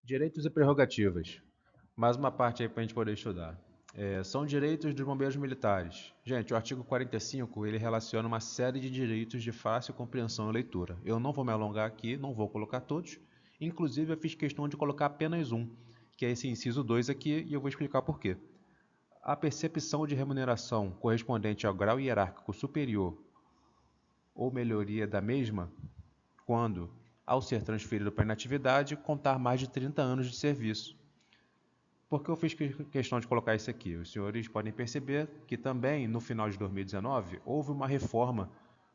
Direitos e prerrogativas. Mais uma parte aí para a gente poder estudar. São direitos dos bombeiros militares. Gente, o artigo 45 ele relaciona uma série de direitos de fácil compreensão e leitura. Eu não vou me alongar aqui, não vou colocar todos. Inclusive, eu fiz questão de colocar apenas um, que é esse inciso 2 aqui, e eu vou explicar por quê. A percepção de remuneração correspondente ao grau hierárquico superior ou melhoria da mesma, quando, ao ser transferido para inatividade, contar mais de 30 anos de serviço. Por que eu fiz questão de colocar isso aqui? Os senhores podem perceber que também, no final de 2019, houve uma reforma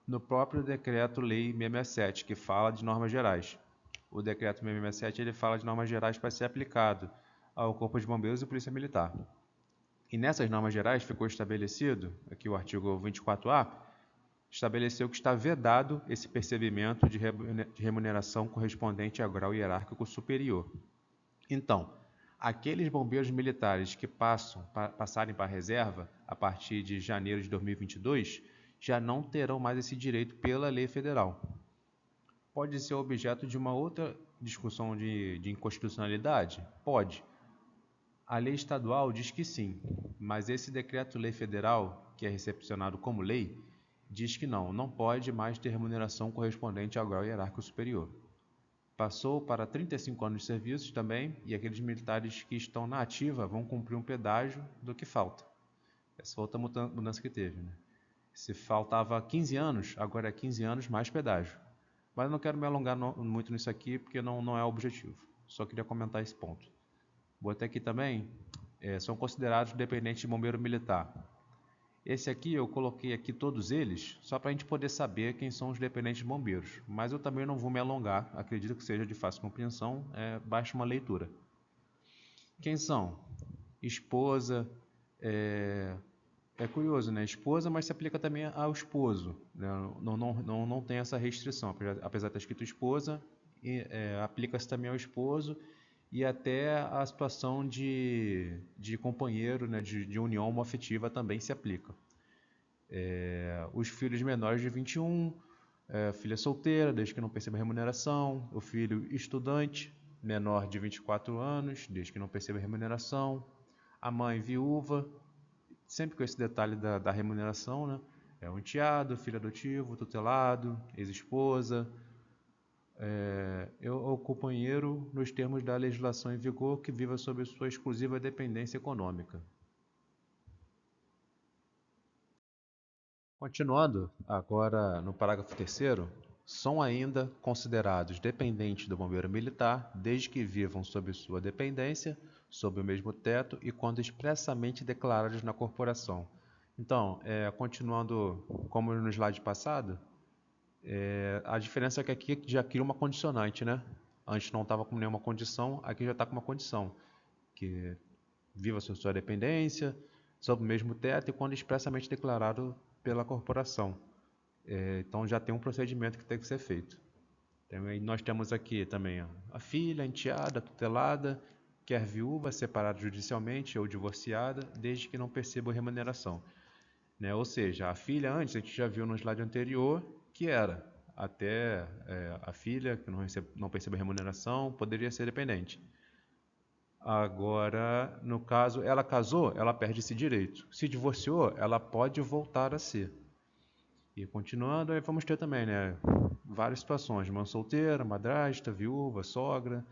no próprio Decreto-Lei 667, que fala de normas gerais. O Decreto 667 ele fala de normas gerais para ser aplicado ao Corpo de Bombeiros e Polícia Militar. E nessas normas gerais ficou estabelecido, aqui o artigo 24A, estabeleceu que está vedado esse percebimento de remuneração correspondente ao grau hierárquico superior. Então, aqueles bombeiros militares que passarem para a reserva a partir de janeiro de 2022 já não terão mais esse direito pela lei federal. Pode ser objeto de uma outra discussão de inconstitucionalidade? Pode. A lei estadual diz que sim, mas esse decreto-lei federal, que é recepcionado como lei, diz que não pode mais ter remuneração correspondente ao grau hierárquico superior. Passou para 35 anos de serviço também, e aqueles militares que estão na ativa vão cumprir um pedágio do que falta. Essa foi outra mudança que teve, né? Se faltava 15 anos, agora é 15 anos mais pedágio. Mas eu não quero me alongar muito nisso aqui, porque não é o objetivo. Só queria comentar esse ponto. Botei aqui também, são considerados dependentes de bombeiro militar. Esse aqui eu coloquei aqui todos eles, só para a gente poder saber quem são os dependentes de bombeiros. Mas eu também não vou me alongar, acredito que seja de fácil compreensão, basta uma leitura. Quem são? Esposa, é curioso, né? Esposa, mas se aplica também ao esposo, né? Não tem essa restrição, apesar de estar escrito esposa, aplica-se também ao esposo e até a situação de companheiro, né? de união homoafetiva também se aplica. Os filhos menores de 21, filha solteira, desde que não perceba remuneração, o filho estudante, menor de 24 anos, desde que não perceba remuneração, a mãe viúva, sempre com esse detalhe da remuneração, né? Um enteado, filho adotivo, tutelado, ex-esposa, o companheiro nos termos da legislação em vigor que viva sob sua exclusiva dependência econômica. Continuando, agora no parágrafo 3º, são ainda considerados dependentes do bombeiro militar desde que vivam sob sua dependência, sob o mesmo teto e quando expressamente declarados na corporação. Então, continuando como no slide passado, a diferença é que aqui já cria uma condicionante, né? Antes não estava com nenhuma condição, aqui já está com uma condição, que viva sob sua dependência, sob o mesmo teto e quando expressamente declarado pela corporação. Então já tem um procedimento que tem que ser feito. Também nós temos aqui também a filha, a enteada, a tutelada, quer viúva, separada judicialmente ou divorciada, desde que não perceba remuneração. Né? Ou seja, a filha antes, a gente já viu no slide anterior, que era até a filha, que não perceba remuneração, poderia ser dependente. Agora, no caso, ela casou, ela perde esse direito. Se divorciou, ela pode voltar a ser. E continuando, aí vamos ter também, né, várias situações, mãe solteira, madrasta, viúva, sogra,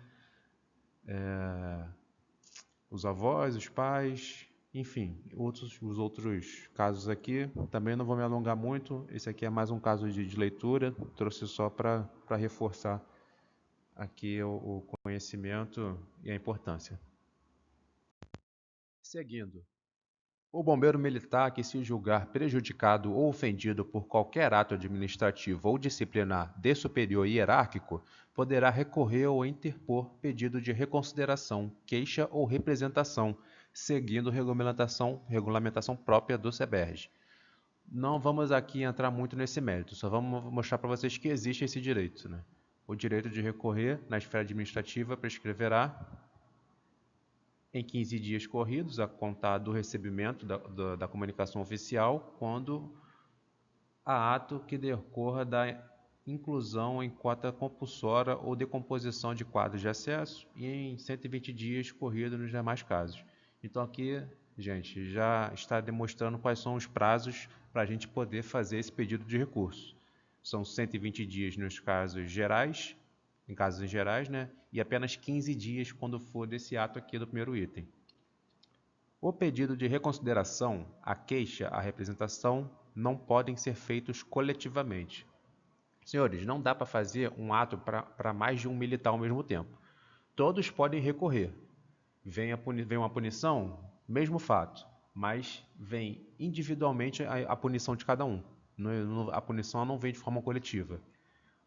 os avós, os pais, enfim, os outros casos aqui, também não vou me alongar muito, esse aqui é mais um caso de leitura, trouxe só para reforçar aqui o conhecimento e a importância. Seguindo. O bombeiro militar que se julgar prejudicado ou ofendido por qualquer ato administrativo ou disciplinar de superior hierárquico, poderá recorrer ou interpor pedido de reconsideração, queixa ou representação, seguindo regulamentação própria do CEBERJ. Não vamos aqui entrar muito nesse mérito, só vamos mostrar para vocês que existe esse direito, né? O direito de recorrer na esfera administrativa prescreverá em 15 dias corridos, a contar do recebimento da comunicação oficial, quando há ato que decorra da inclusão em cota compulsória ou decomposição de quadros de acesso e em 120 dias corrido nos demais casos. Então aqui, gente, já está demonstrando quais são os prazos para a gente poder fazer esse pedido de recurso. São 120 dias nos casos gerais, em casos gerais, né? E apenas 15 dias quando for desse ato aqui do primeiro item. O pedido de reconsideração, a queixa, a representação não podem ser feitos coletivamente. Senhores, não dá para fazer um ato para mais de um militar ao mesmo tempo. Todos podem recorrer. Vem uma punição, mesmo fato, mas vem individualmente a punição de cada um. A punição não vem de forma coletiva.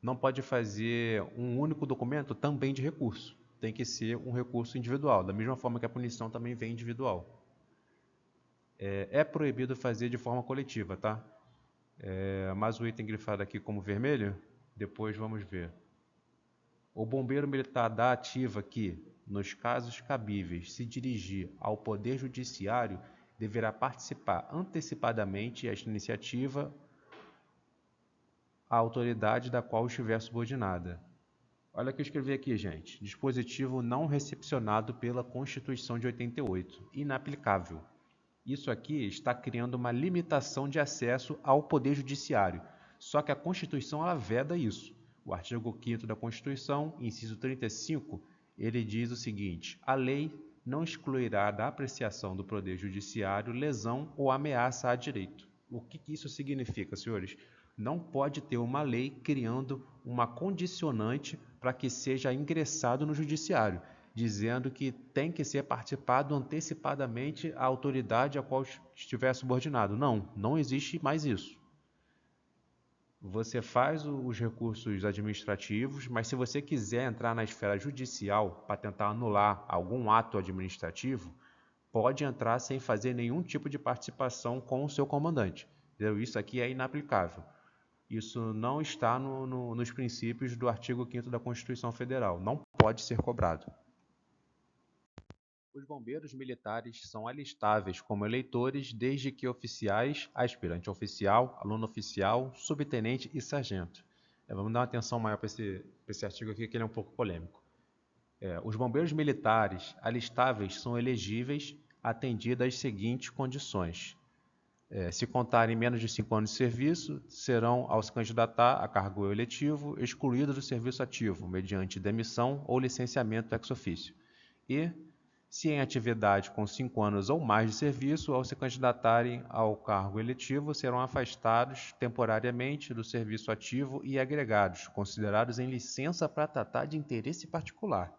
Não pode fazer um único documento também de recurso. Tem que ser um recurso individual, da mesma forma que a punição também vem individual. É proibido fazer de forma coletiva, tá? Mas o item grifado aqui como vermelho, depois vamos ver. O bombeiro militar da ativa que, nos casos cabíveis, se dirigir ao Poder Judiciário, deverá participar antecipadamente esta iniciativa à autoridade da qual estiver subordinada. Olha o que eu escrevi aqui, gente. Dispositivo não recepcionado pela Constituição de 88. Inaplicável. Isso aqui está criando uma limitação de acesso ao Poder Judiciário. Só que a Constituição ela veda isso. O artigo 5º da Constituição, inciso 35, ele diz o seguinte: a lei não excluirá da apreciação do Poder Judiciário lesão ou ameaça a direito. O que isso significa, senhores? Não pode ter uma lei criando uma condicionante para que seja ingressado no Judiciário, dizendo que tem que ser participado antecipadamente a autoridade a qual estiver subordinado. Não, não existe mais isso. Você faz os recursos administrativos, mas se você quiser entrar na esfera judicial para tentar anular algum ato administrativo, pode entrar sem fazer nenhum tipo de participação com o seu comandante. Entendeu? Isso aqui é inaplicável. Isso não está nos princípios do artigo 5º da Constituição Federal. Não pode ser cobrado. Os bombeiros militares são alistáveis como eleitores desde que oficiais, aspirante oficial, aluno oficial, subtenente e sargento. Vamos dar uma atenção maior para esse artigo aqui, que ele é um pouco polêmico. Os bombeiros militares alistáveis são elegíveis atendidas as seguintes condições. Se contarem menos de 5 anos de serviço, serão, ao se candidatar a cargo eletivo, excluídos do serviço ativo, mediante demissão ou licenciamento ex officio. E se em atividade com 5 anos ou mais de serviço, ao se candidatarem ao cargo eletivo, serão afastados temporariamente do serviço ativo e agregados, considerados em licença para tratar de interesse particular.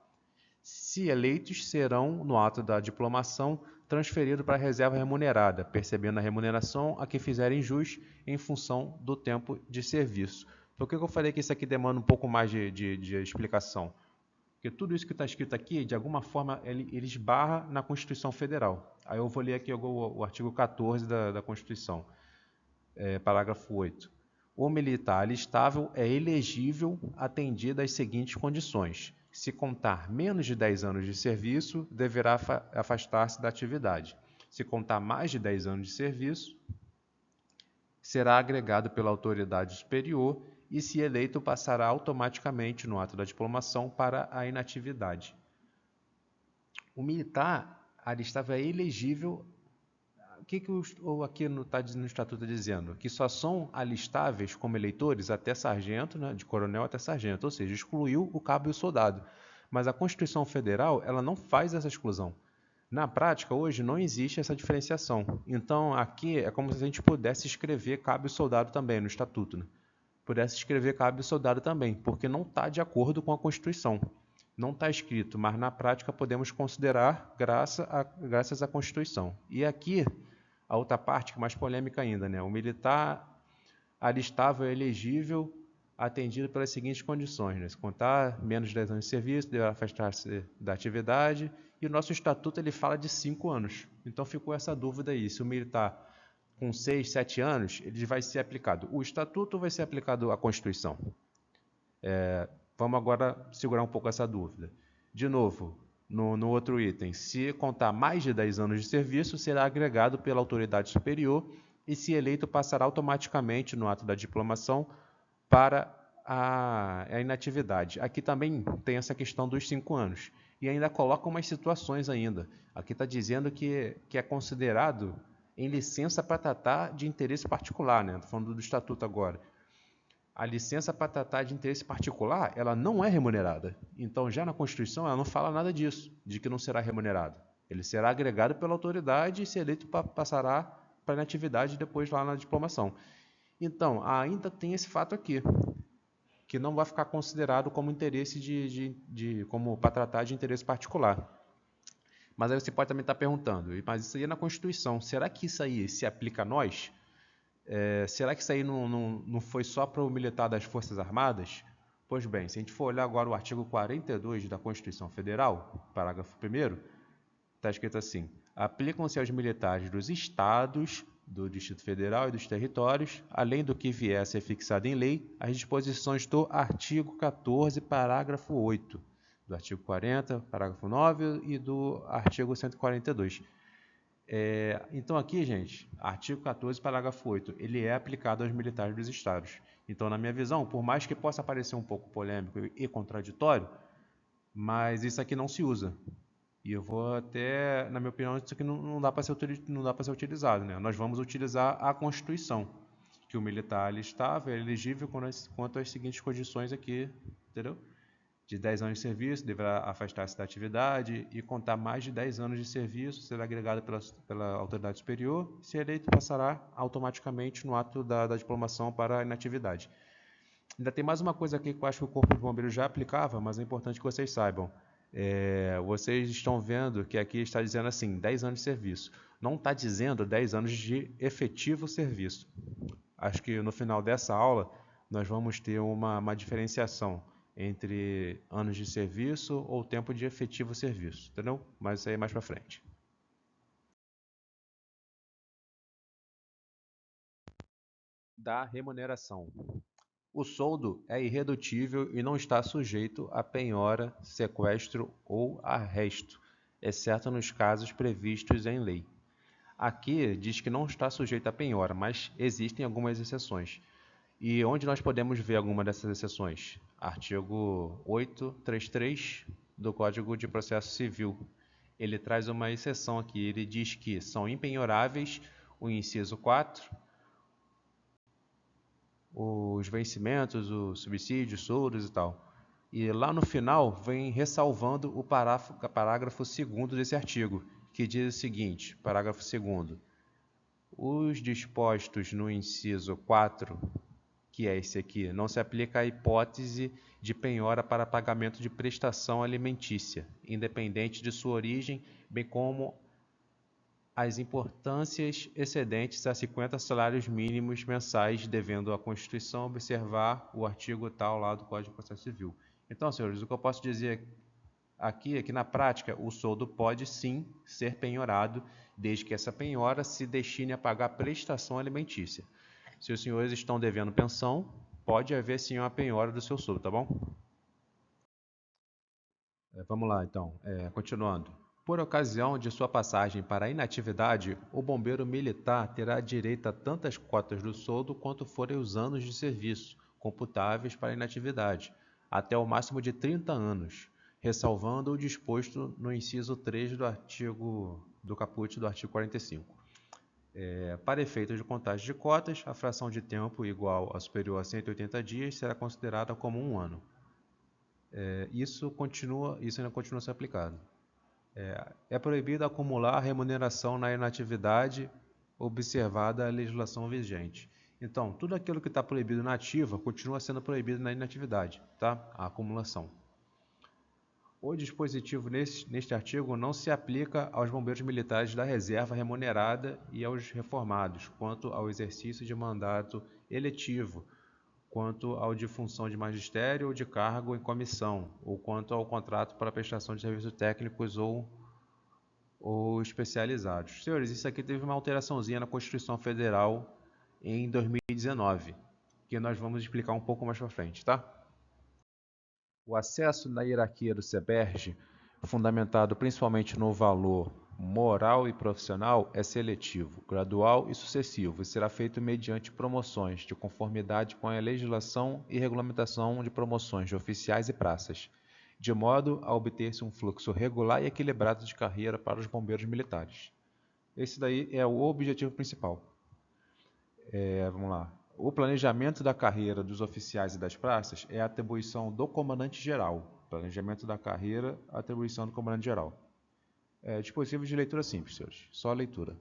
Se eleitos, serão, no ato da diplomação, transferidos para a reserva remunerada, percebendo a remuneração a que fizerem jus em função do tempo de serviço. Por que eu falei que isso aqui demanda um pouco mais de explicação? Porque tudo isso que está escrito aqui, de alguma forma, ele esbarra na Constituição Federal. Aí eu vou ler aqui o artigo 14 da Constituição, parágrafo 8. O militar alistável é elegível atendido às seguintes condições. Se contar menos de 10 anos de serviço, deverá afastar-se da atividade. Se contar mais de 10 anos de serviço, será agregado pela autoridade superior e, se eleito, passará automaticamente no ato da diplomação para a inatividade. O militar alistável é elegível. O que aqui está no Estatuto dizendo? Que só são alistáveis como eleitores até sargento, né, de coronel até sargento, ou seja, excluiu o cabo e o soldado. Mas a Constituição Federal ela não faz essa exclusão. Na prática, hoje, não existe essa diferenciação. Então, aqui é como se a gente pudesse escrever cabo e soldado também no Estatuto, né? Pudesse escrever cabo e soldado também, porque não está de acordo com a Constituição. Não está escrito, mas na prática podemos considerar graças à Constituição. E aqui, a outra parte, que é mais polêmica ainda, né? O militar alistável é elegível atendido pelas seguintes condições, né? Se contar menos de 10 anos de serviço, deverá afastar-se da atividade, e o nosso Estatuto ele fala de 5 anos. Então ficou essa dúvida aí, se o militar com 6, 7 anos, ele vai ser aplicado o Estatuto ou vai ser aplicado a Constituição? Vamos agora segurar um pouco essa dúvida. De novo, no outro item, se contar mais de 10 anos de serviço, será agregado pela autoridade superior e, se eleito, passará automaticamente no ato da diplomação para a inatividade. Aqui também tem essa questão dos 5 anos. E ainda coloca umas situações ainda. Aqui está dizendo que é considerado em licença para tratar de interesse particular, né? Estou falando do estatuto agora. A licença para tratar de interesse particular, ela não é remunerada. Então, já na Constituição, ela não fala nada disso, de que não será remunerado. Ele será agregado pela autoridade e, se eleito, passará para a inatividade depois lá na diplomação. Então, ainda tem esse fato aqui, que não vai ficar considerado como interesse como para tratar de interesse particular. Mas aí você pode também estar perguntando, mas isso aí é na Constituição, será que isso aí se aplica a nós? Será que isso aí não foi só para o militar das Forças Armadas? Pois bem, se a gente for olhar agora o artigo 42 da Constituição Federal, parágrafo 1º, está escrito assim: aplicam-se aos militares dos estados, do Distrito Federal e dos territórios, além do que vier a ser fixado em lei, as disposições do artigo 14, parágrafo 8, do artigo 40, parágrafo 9 e do artigo 142. Então aqui, gente, artigo 14, parágrafo 8, ele é aplicado aos militares dos estados. Então, na minha visão, por mais que possa parecer um pouco polêmico e contraditório, mas isso aqui não se usa. E eu vou até, na minha opinião, isso aqui não dá para ser utilizado, né? Nós vamos utilizar a Constituição, que o militar alistável é elegível quanto às seguintes condições aqui, entendeu? De 10 anos de serviço, deverá afastar-se da atividade e contar mais de 10 anos de serviço, será agregado pela autoridade superior, se eleito passará automaticamente no ato da diplomação para a inatividade. Ainda tem mais uma coisa aqui que eu acho que o Corpo de Bombeiros já aplicava, mas é importante que vocês saibam. Vocês estão vendo que aqui está dizendo assim, 10 anos de serviço. Não está dizendo 10 anos de efetivo serviço. Acho que no final dessa aula nós vamos ter uma diferenciação entre anos de serviço ou tempo de efetivo serviço, entendeu? Mas isso aí é mais para frente. Da remuneração. O soldo é irredutível e não está sujeito a penhora, sequestro ou arresto, exceto nos casos previstos em lei. Aqui diz que não está sujeito a penhora, mas existem algumas exceções. E onde nós podemos ver alguma dessas exceções? Artigo 833 do Código de Processo Civil. Ele traz uma exceção aqui, ele diz que são impenhoráveis o inciso 4, os vencimentos, os subsídios, soldos e tal. E lá no final vem ressalvando o parágrafo 2º desse artigo, que diz o seguinte, parágrafo 2º: os dispostos no inciso 4, que é esse aqui, não se aplica à hipótese de penhora para pagamento de prestação alimentícia, independente de sua origem, bem como as importâncias excedentes a 50 salários mínimos mensais, devendo a Constituição observar o artigo tal lá do Código de Processo Civil. Então, senhores, o que eu posso dizer aqui é que, na prática, o soldo pode sim ser penhorado, desde que essa penhora se destine a pagar prestação alimentícia. Se os senhores estão devendo pensão, pode haver sim uma penhora do seu soldo, tá bom? Vamos lá, então. Continuando. Por ocasião de sua passagem para a inatividade, o bombeiro militar terá direito a tantas cotas do soldo quanto forem os anos de serviço, computáveis para a inatividade, até o máximo de 30 anos, ressalvando o disposto no inciso 3 do caput do artigo 45. Para efeitos de contagem de cotas, a fração de tempo igual a superior a 180 dias será considerada como um ano. Isso ainda continua a ser aplicado. É proibido acumular remuneração na inatividade, observada a legislação vigente. Então, tudo aquilo que está proibido na ativa continua sendo proibido na inatividade, tá? A acumulação. O dispositivo neste artigo não se aplica aos bombeiros militares da reserva remunerada e aos reformados, quanto ao exercício de mandato eletivo, quanto ao de função de magistério ou de cargo em comissão, ou quanto ao contrato para prestação de serviços técnicos ou especializados. Senhores, isso aqui teve uma alteraçãozinha na Constituição Federal em 2019, que nós vamos explicar um pouco mais para frente, tá? O acesso na hierarquia do CEBERG, fundamentado principalmente no valor moral e profissional é seletivo, gradual e sucessivo e será feito mediante promoções de conformidade com a legislação e regulamentação de promoções de oficiais e praças, de modo a obter-se um fluxo regular e equilibrado de carreira para os bombeiros militares. Esse daí é o objetivo principal. Vamos lá. O planejamento da carreira dos oficiais e das praças é a atribuição do comandante-geral. Planejamento da carreira, atribuição do comandante-geral. Dispositivo de leitura simples, senhores. Só leitura.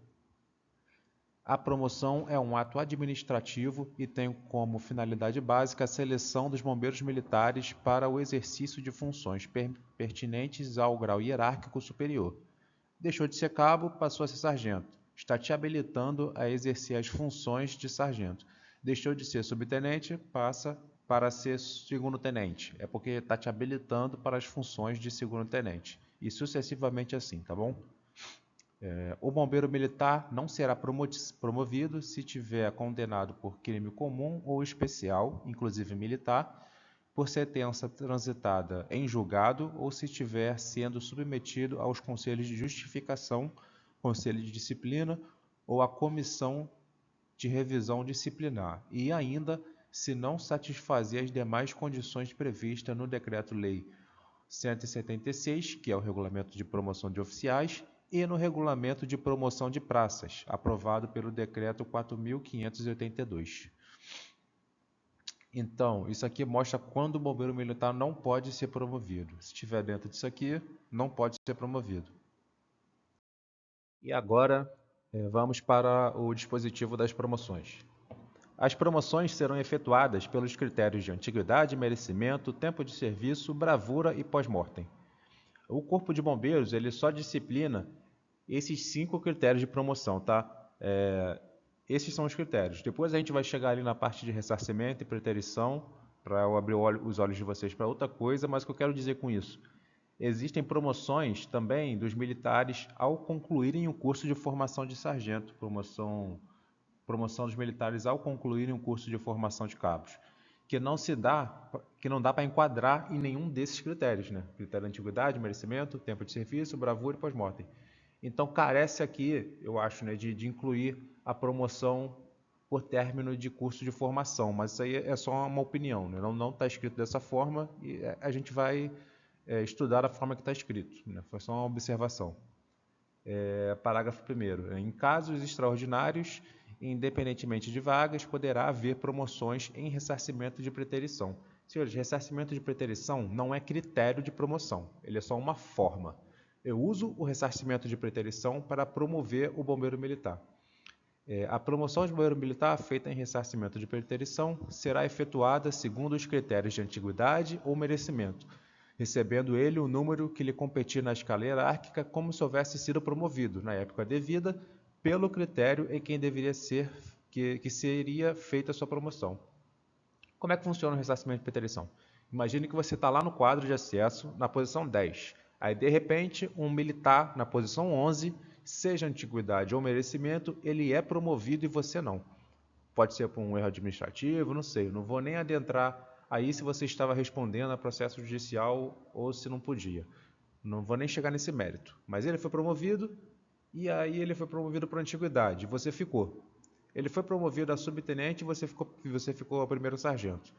A promoção é um ato administrativo e tem como finalidade básica a seleção dos bombeiros militares para o exercício de funções pertinentes ao grau hierárquico superior. Deixou de ser cabo, passou a ser sargento. Está te habilitando a exercer as funções de sargento. Deixou de ser subtenente, passa para ser segundo-tenente. É porque está te habilitando para as funções de segundo-tenente. E sucessivamente assim, tá bom? O bombeiro militar não será promovido se tiver condenado por crime comum ou especial, inclusive militar, por sentença transitada em julgado ou se estiver sendo submetido aos conselhos de justificação, conselho de disciplina ou à comissão de revisão disciplinar, e ainda se não satisfazer as demais condições previstas no Decreto-Lei 176, que é o Regulamento de Promoção de Oficiais, e no Regulamento de Promoção de Praças, aprovado pelo Decreto 4.582. Então, isso aqui mostra quando o bombeiro militar não pode ser promovido. Se estiver dentro disso aqui, não pode ser promovido. E agora, vamos para o dispositivo das promoções. As promoções serão efetuadas pelos critérios de antiguidade, merecimento, tempo de serviço, bravura e pós-mortem. O Corpo de Bombeiros ele só disciplina esses 5 critérios de promoção, tá? Esses são os critérios. Depois a gente vai chegar ali na parte de ressarcimento e preterição, para eu abrir os olhos de vocês para outra coisa, mas o que eu quero dizer com isso? Existem promoções também dos militares ao concluírem o curso de formação de sargento, promoção dos militares ao concluírem o curso de formação de cabos, que não dá para enquadrar em nenhum desses critérios, né? Critério de antiguidade, merecimento, tempo de serviço, bravura e pós-mortem. Então carece aqui, eu acho, né, de incluir a promoção por término de curso de formação, mas isso aí é só uma opinião, né? Não está escrito dessa forma e a gente vai estudar da forma que está escrito, né? Foi só uma observação. Parágrafo 1º. Em casos extraordinários, independentemente de vagas, poderá haver promoções em ressarcimento de preterição. Senhores, ressarcimento de preterição não é critério de promoção, ele é só uma forma. Eu uso o ressarcimento de preterição para promover o bombeiro militar. A promoção de bombeiro militar feita em ressarcimento de preterição será efetuada segundo os critérios de antiguidade ou merecimento, recebendo ele o número que lhe competir na escala hierárquica como se houvesse sido promovido, na época devida, pelo critério em quem deveria ser, que seria feita a sua promoção. Como é que funciona o ressarcimento de preterição? Imagine que você está lá no quadro de acesso, na posição 10. Aí, de repente, um militar na posição 11, seja antiguidade ou merecimento, ele é promovido e você não. Pode ser por um erro administrativo, não sei. Não vou nem adentrar aí se você estava respondendo a processo judicial ou se não podia. Não vou nem chegar nesse mérito. Mas ele foi promovido e aí ele foi promovido para antiguidade. Você ficou. Ele foi promovido a subtenente e você ficou a primeiro sargento.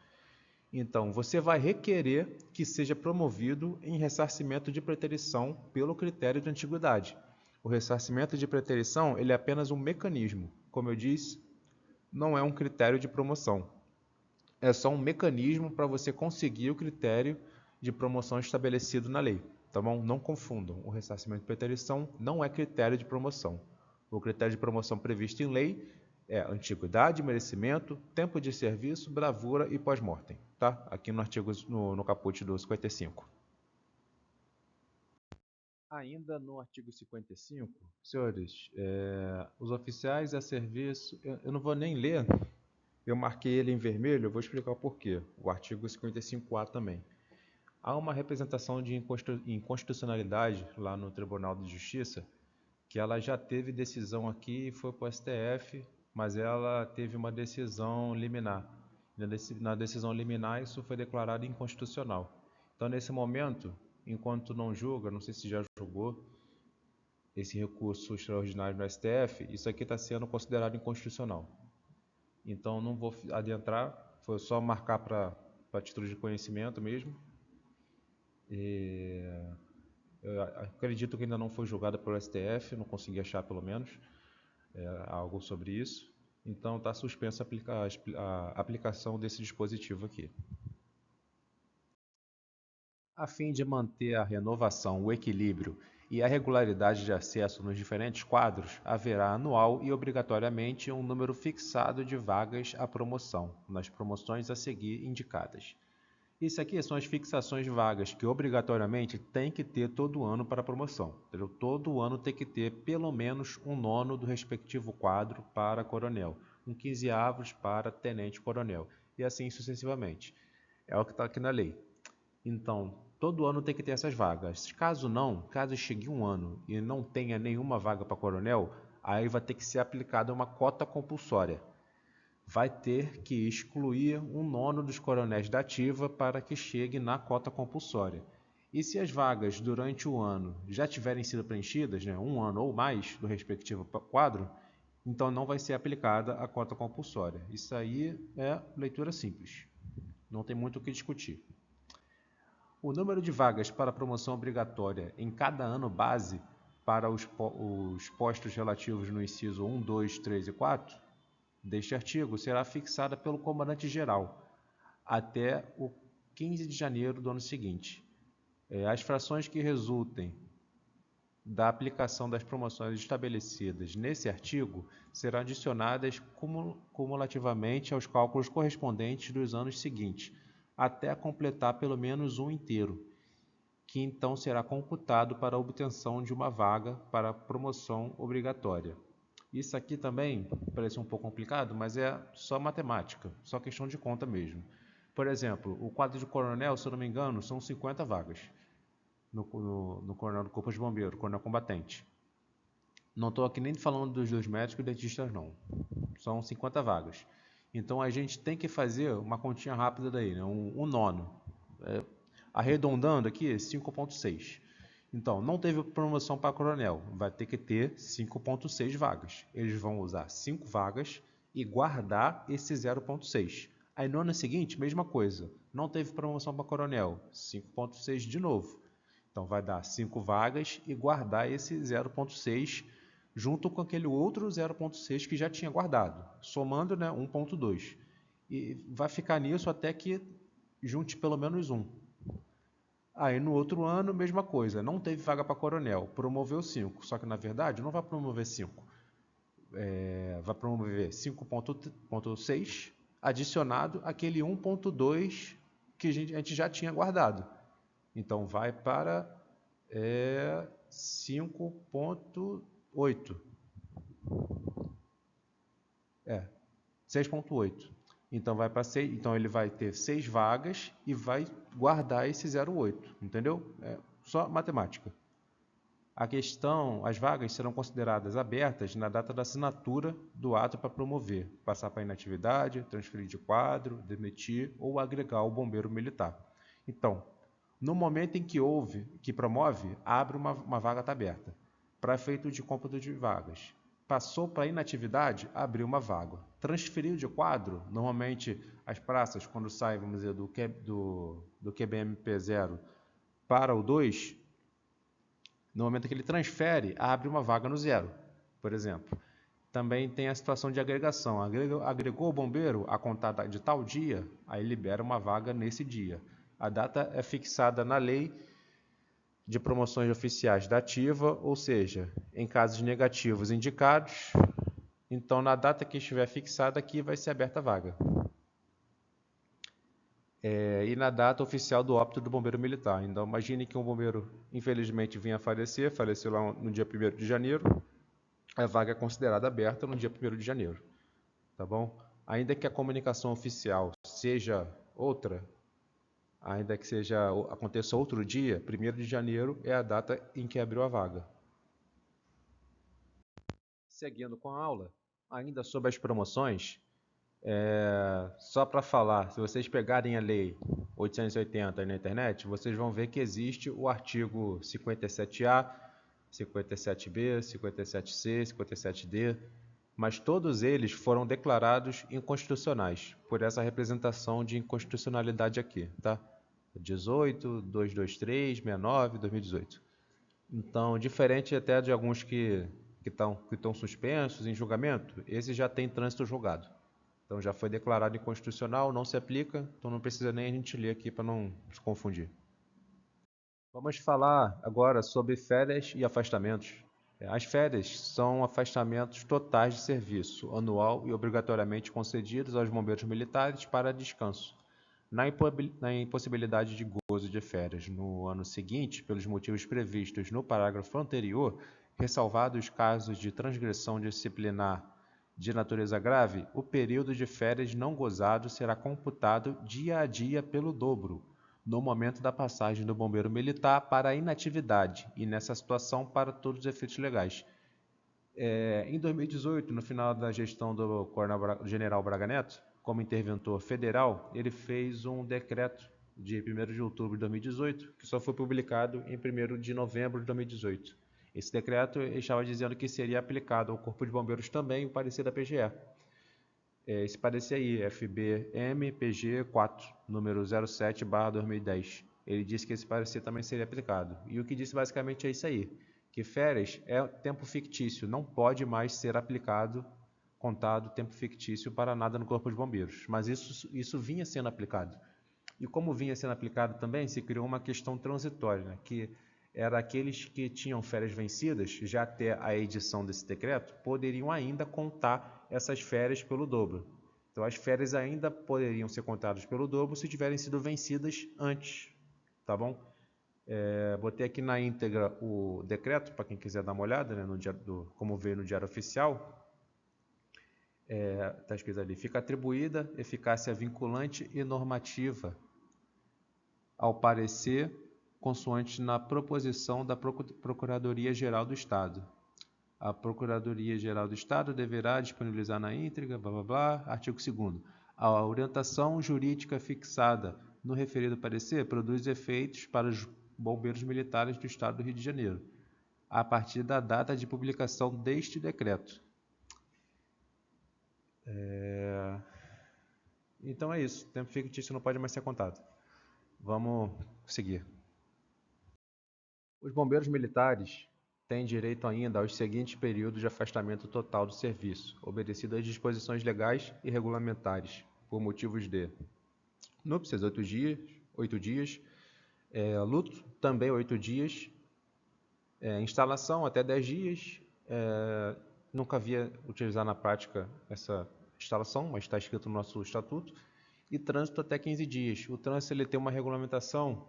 Então, você vai requerer que seja promovido em ressarcimento de preterição pelo critério de antiguidade. O ressarcimento de preterição ele é apenas um mecanismo. Como eu disse, não é um critério de promoção. É só um mecanismo para você conseguir o critério de promoção estabelecido na lei. Tá bom? Não confundam. O ressarcimento de preterição não é critério de promoção. O critério de promoção previsto em lei é antiguidade, merecimento, tempo de serviço, bravura e pós-mortem. Tá? Aqui no caput do 55. Ainda no artigo 55, senhores, os oficiais a serviço, eu não vou nem ler, eu marquei ele em vermelho, eu vou explicar o porquê. O artigo 55A também. Há uma representação de inconstitucionalidade lá no Tribunal de Justiça, que ela já teve decisão aqui e foi para o STF, mas ela teve uma decisão liminar. Na decisão liminar, isso foi declarado inconstitucional. Então, nesse momento, enquanto não julga, não sei se já julgou, esse recurso extraordinário no STF, isso aqui está sendo considerado inconstitucional. Então não vou adentrar, foi só marcar para título de conhecimento mesmo. Eu acredito que ainda não foi julgada pelo STF, não consegui achar pelo menos algo sobre isso. Então está suspensa a aplicação desse dispositivo aqui. A fim de manter a renovação, o equilíbrio e a regularidade de acesso nos diferentes quadros, haverá anual e obrigatoriamente um número fixado de vagas à promoção, nas promoções a seguir indicadas. Isso aqui são as fixações de vagas que obrigatoriamente tem que ter todo ano para a promoção. Entendeu? Todo ano tem que ter pelo menos um nono do respectivo quadro para coronel, um 15avos para tenente-coronel e assim sucessivamente. É o que está aqui na lei. Então, todo ano tem que ter essas vagas. Caso não, caso chegue um ano e não tenha nenhuma vaga para coronel, aí vai ter que ser aplicada uma cota compulsória. Vai ter que excluir um nono dos coronéis da ativa para que chegue na cota compulsória. E se as vagas durante o ano já tiverem sido preenchidas, um ano ou mais do respectivo quadro, então não vai ser aplicada a cota compulsória. Isso aí é leitura simples. Não tem muito o que discutir. O número de vagas para promoção obrigatória em cada ano base para os postos relativos no inciso 1, 2, 3 e 4 deste artigo será fixada pelo comandante-geral até o 15 de janeiro do ano seguinte. As frações que resultem da aplicação das promoções estabelecidas nesse artigo serão adicionadas cumulativamente aos cálculos correspondentes dos anos seguintes, até completar pelo menos um inteiro, que então será computado para a obtenção de uma vaga para promoção obrigatória. Isso aqui também parece um pouco complicado, mas é só matemática, só questão de conta mesmo. Por exemplo, o quadro de coronel, se eu não me engano, são 50 vagas no coronel do Corpo de Bombeiro, coronel combatente. Não estou aqui nem falando dos médicos e dentistas, não. São 50 vagas. Então a gente tem que fazer uma continha rápida daí, um nono. Arredondando aqui, 5,6. Então, não teve promoção para coronel, vai ter que ter 5,6 vagas. Eles vão usar 5 vagas e guardar esse 0,6. Aí no ano seguinte, mesma coisa. Não teve promoção para coronel, 5,6 de novo. Então vai dar 5 vagas e guardar esse 0,6 junto com aquele outro 0,6 que já tinha guardado, somando 1,2. E vai ficar nisso até que junte pelo menos um. Aí no outro ano, mesma coisa, não teve vaga para coronel, promoveu 5, só que na verdade não vai promover 5, vai promover 5,6 adicionado aquele 1,2 que a gente já tinha guardado. Então vai para 5,8. 6,8. Então vai para 6, então ele vai ter 6 vagas e vai guardar esse 0,8, entendeu? É só matemática. A questão, as vagas serão consideradas abertas na data da assinatura do ato para promover, passar para inatividade, transferir de quadro, demitir ou agregar o bombeiro militar. Então, no momento em que promove, abre uma vaga está aberta. Para efeito de cômputo de vagas. Passou para inatividade, abriu uma vaga. Transferiu de quadro, normalmente as praças, quando saem, vamos dizer, do QBMP 0 para o 2, no momento que ele transfere, abre uma vaga no 0, por exemplo. Também tem a situação de agregação. Agregou o bombeiro a contar de tal dia, aí libera uma vaga nesse dia. A data é fixada na lei de promoções oficiais da ativa, ou seja, em casos negativos indicados, então na data que estiver fixada aqui vai ser aberta a vaga. E na data oficial do óbito do bombeiro militar. Então imagine que um bombeiro infelizmente vinha a falecer, faleceu lá no dia 1º de janeiro, a vaga é considerada aberta no dia 1º de janeiro. Tá bom? Ainda que a comunicação oficial seja outra, ainda que aconteça outro dia, 1º de janeiro é a data em que abriu a vaga. Seguindo com a aula, ainda sobre as promoções, só para falar, se vocês pegarem a lei 880 aí na internet, vocês vão ver que existe o artigo 57A, 57B, 57C, 57D, mas todos eles foram declarados inconstitucionais por essa representação de inconstitucionalidade aqui, tá? 18, 223, 69, 2018. Então, diferente até de alguns que estão suspensos em julgamento, esse já tem trânsito julgado. Então já foi declarado inconstitucional, não se aplica, então não precisa nem a gente ler aqui para não se confundir. Vamos falar agora sobre férias e afastamentos. As férias são afastamentos totais de serviço, anual e obrigatoriamente concedidos aos bombeiros militares para descanso, na impossibilidade de gozo de férias no ano seguinte, pelos motivos previstos no parágrafo anterior, ressalvados os casos de transgressão disciplinar de natureza grave, o período de férias não gozado será computado dia a dia pelo dobro, no momento da passagem do bombeiro militar para a inatividade e, nessa situação, para todos os efeitos legais. Em 2018, no final da gestão do General Braga Neto, como interventor federal, ele fez um decreto de 1º de outubro de 2018, que só foi publicado em 1º de novembro de 2018. Esse decreto estava dizendo que seria aplicado ao Corpo de Bombeiros também o parecer da PGE. Esse parecer aí, FBM-PG 4, número 07/2010. Ele disse que esse parecer também seria aplicado. E o que disse basicamente é isso aí, que férias é tempo fictício, não pode mais ser aplicado, contado tempo fictício para nada no Corpo de Bombeiros. Mas isso vinha sendo aplicado. E como vinha sendo aplicado também, se criou uma questão transitória, né, que era aqueles que tinham férias vencidas, já até a edição desse decreto, poderiam ainda contar essas férias pelo dobro. Então, as férias ainda poderiam ser contadas pelo dobro se tiverem sido vencidas antes, tá bom? Botei aqui na íntegra o decreto, para quem quiser dar uma olhada, né, como veio no Diário Oficial. Está escrito ali, fica atribuída eficácia vinculante e normativa ao parecer consoante na proposição da Procuradoria-Geral do Estado. A Procuradoria-Geral do Estado deverá disponibilizar na íntegra, blá blá blá, artigo 2º. A orientação jurídica fixada no referido parecer produz efeitos para os bombeiros militares do Estado do Rio de Janeiro, a partir da data de publicação deste decreto. Então é isso, tempo fictício não pode mais ser contado. Vamos seguir. Os bombeiros militares têm direito ainda aos seguintes períodos de afastamento total do serviço, obedecido às disposições legais e regulamentares, por motivos de núpcias, 8 dias, luto, também 8 dias, instalação, até 10 dias, nunca havia utilizado na prática essa instalação, mas está escrito no nosso estatuto, e trânsito até 15 dias. O trânsito ele tem uma regulamentação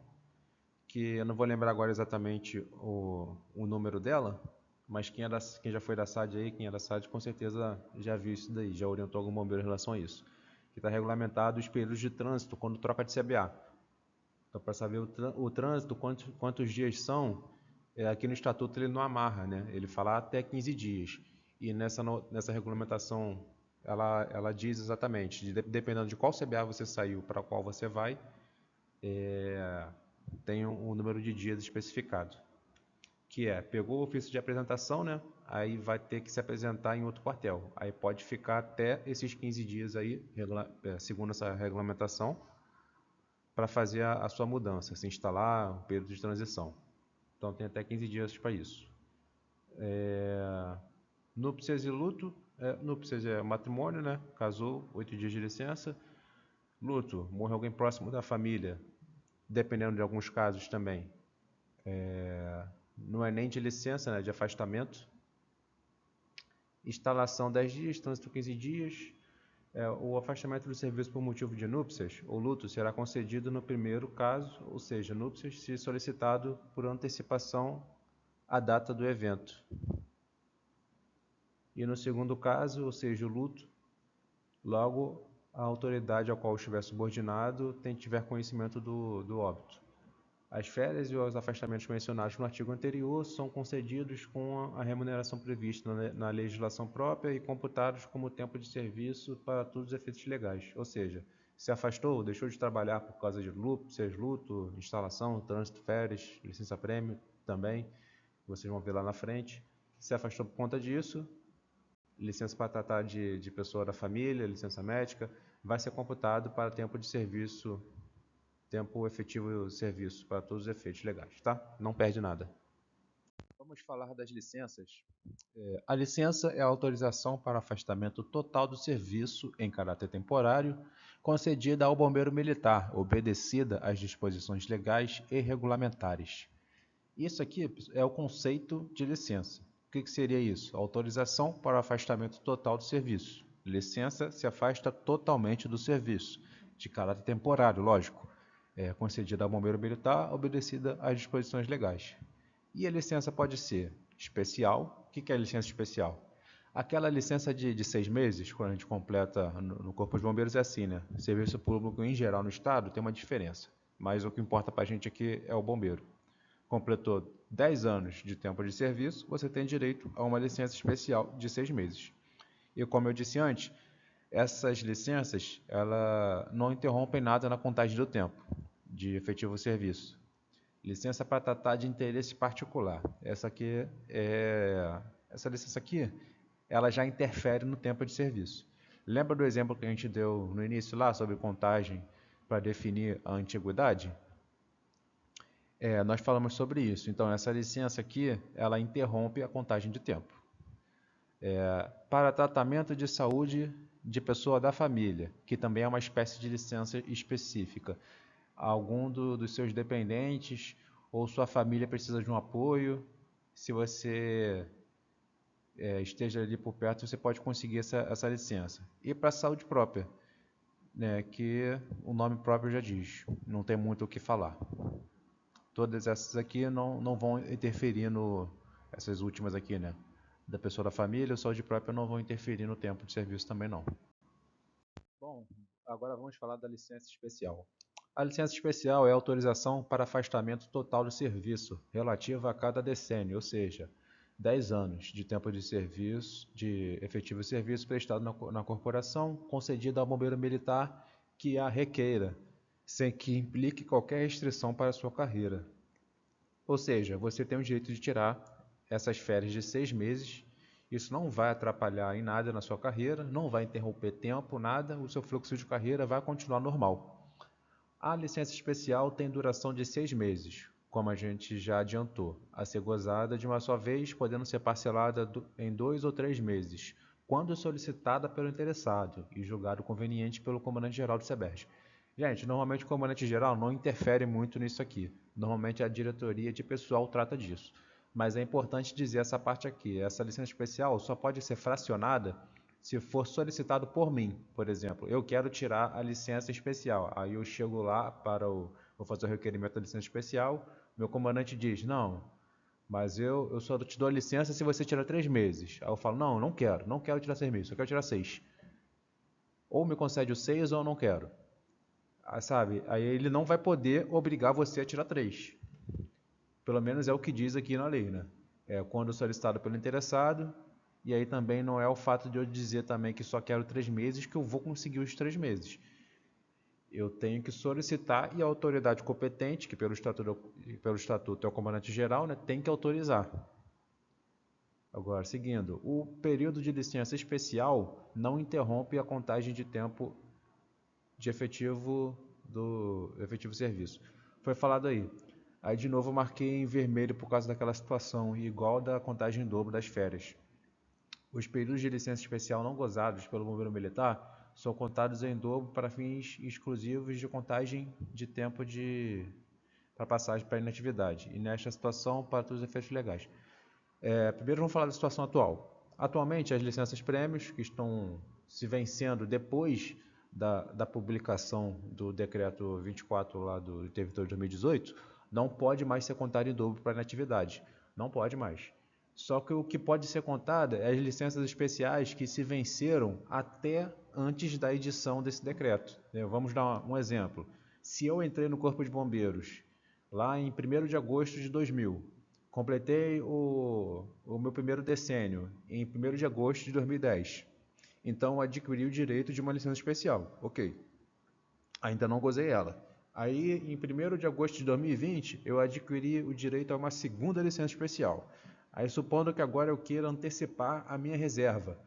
que eu não vou lembrar agora exatamente o número dela, mas quem já foi da SAD aí, quem é da SAD, com certeza já viu isso daí, já orientou algum bombeiro em relação a isso. Que está regulamentado os períodos de trânsito quando troca de CBA. Então, para saber o trânsito, quantos dias são, aqui no Estatuto ele não amarra, né? Ele fala até 15 dias. E nessa regulamentação, ela diz exatamente, dependendo de qual CBA você saiu, para qual você vai, tem um número de dias especificado, que pegou o ofício de apresentação, né? Aí vai ter que se apresentar em outro quartel. Aí pode ficar até esses 15 dias aí, segundo essa regulamentação, para fazer a sua mudança, se instalar, um período de transição. Então tem até 15 dias para isso. Núpcias e luto. Núpcias é matrimônio, né? Casou, 8 dias de licença. Luto, morre alguém próximo da família, dependendo de alguns casos também. Não é nem de licença, né, de afastamento. Instalação 10 dias, trânsito 15 dias. O afastamento do serviço por motivo de núpcias ou luto será concedido no primeiro caso, ou seja, núpcias, se solicitado por antecipação à data do evento. E no segundo caso, ou seja, o luto, logo a autoridade ao qual estiver subordinado tiver conhecimento do óbito. As férias e os afastamentos mencionados no artigo anterior são concedidos com a remuneração prevista na legislação própria e computados como tempo de serviço para todos os efeitos legais. Ou seja, se afastou, deixou de trabalhar por causa de luto, instalação, trânsito, férias, licença-prêmio também, vocês vão ver lá na frente. Se afastou por conta disso, licença para tratar de pessoa da família, licença médica, vai ser computado para tempo de serviço, tempo efetivo de serviço, para todos os efeitos legais, tá? Não perde nada. Vamos falar das licenças. A licença é a autorização para afastamento total do serviço em caráter temporário, concedida ao bombeiro militar, obedecida às disposições legais e regulamentares. Isso aqui é o conceito de licença. O que seria isso? Autorização para afastamento total do serviço. Licença se afasta totalmente do serviço, de caráter temporário, lógico. É concedida ao bombeiro militar, obedecida às disposições legais. E a licença pode ser especial. O que é licença especial? Aquela licença de 6 meses, quando a gente completa no Corpo de Bombeiros, é assim, né? Serviço público em geral no Estado tem uma diferença, mas o que importa para a gente aqui é o bombeiro. Completou 10 anos de tempo de serviço, você tem direito a uma licença especial de 6 meses. E como eu disse antes, essas licenças ela não interrompem nada na contagem do tempo de efetivo serviço. Licença para tratar de interesse particular. Essa licença aqui, ela já interfere no tempo de serviço. Lembra do exemplo que a gente deu no início lá sobre contagem para definir a antiguidade? Nós falamos sobre isso. Então, essa licença aqui, ela interrompe a contagem de tempo. Para tratamento de saúde de pessoa da família, que também é uma espécie de licença específica. Algum dos seus dependentes ou sua família precisa de um apoio. Se você esteja ali por perto, você pode conseguir essa licença. E para a saúde própria, né, que o nome próprio já diz, não tem muito o que falar. Todas essas aqui não vão interferir essas últimas aqui, né? Da pessoa da família, o saúde própria não vão interferir no tempo de serviço também não. Bom, agora vamos falar da licença especial. A licença especial é a autorização para afastamento total do serviço, relativa a cada decênio, ou seja, 10 anos de tempo de serviço, de efetivo serviço prestado na corporação, concedida ao bombeiro militar que a requeira, sem que implique qualquer restrição para a sua carreira. Ou seja, você tem o direito de tirar essas férias de 6 meses. Isso não vai atrapalhar em nada na sua carreira, não vai interromper tempo, nada. O seu fluxo de carreira vai continuar normal. A licença especial tem duração de 6 meses, como a gente já adiantou, a ser gozada de uma só vez, podendo ser parcelada em 2 ou 3 meses, quando solicitada pelo interessado e julgado conveniente pelo comandante-geral do SEBERJ. Gente, normalmente o comandante-geral não interfere muito nisso aqui. Normalmente a diretoria de pessoal trata disso. Mas é importante dizer essa parte aqui. Essa licença especial só pode ser fracionada se for solicitado por mim, por exemplo. Eu quero tirar a licença especial. Aí eu chego lá vou fazer o requerimento da licença especial. Meu comandante diz, não, mas eu só te dou a licença se você tirar 3 meses. Aí eu falo, não quero tirar 6 meses, só quero tirar 6. Ou me concede os 6 ou eu não quero. Sabe? Aí ele não vai poder obrigar você a tirar 3. Pelo menos é o que diz aqui na lei, né? É quando solicitado pelo interessado, e aí também não é o fato de eu dizer também que só quero 3 meses que eu vou conseguir os 3 meses. Eu tenho que solicitar e a autoridade competente, que pelo estatuto é o comandante-geral, né, tem que autorizar. Agora, seguindo, o período de licença especial não interrompe a contagem de tempo de efetivo serviço. Foi falado aí. Aí de novo eu marquei em vermelho por causa daquela situação, igual da contagem em dobro das férias. Os períodos de licença especial não gozados pelo bombeiro militar são contados em dobro para fins exclusivos de contagem de tempo para passagem para inatividade. E nesta situação, para todos os efeitos legais. Primeiro vamos falar da situação atual. Atualmente, as licenças prêmios que estão se vencendo depois da publicação do decreto 24 lá do território de 2018, não pode mais ser contado em dobro para inatividade. Não pode mais. Só que o que pode ser contado é as licenças especiais que se venceram até antes da edição desse decreto. Vamos dar um exemplo. Se eu entrei no Corpo de Bombeiros lá em 1º de agosto de 2000, completei o meu primeiro decênio em 1º de agosto de 2010. Então, adquiri o direito de uma licença especial. Ok. Ainda não gozei ela. Aí, em 1º de agosto de 2020, eu adquiri o direito a uma segunda licença especial. Aí, supondo que agora eu queira antecipar a minha reserva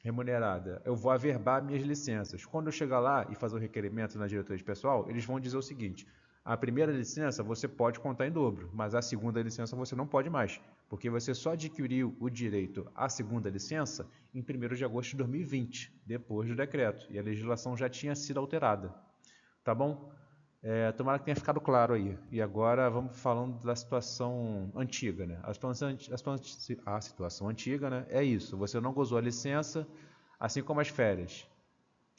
remunerada, eu vou averbar minhas licenças. Quando eu chegar lá e fazer o requerimento na diretoria de pessoal, eles vão dizer o seguinte: a primeira licença você pode contar em dobro, mas a segunda licença você não pode mais, porque você só adquiriu o direito à segunda licença em 1º de agosto de 2020, depois do decreto, e a legislação já tinha sido alterada. Tá bom? Tomara que tenha ficado claro aí. E agora vamos falando da situação antiga, né? A situação antiga, né? É isso. Você não gozou a licença, assim como as férias.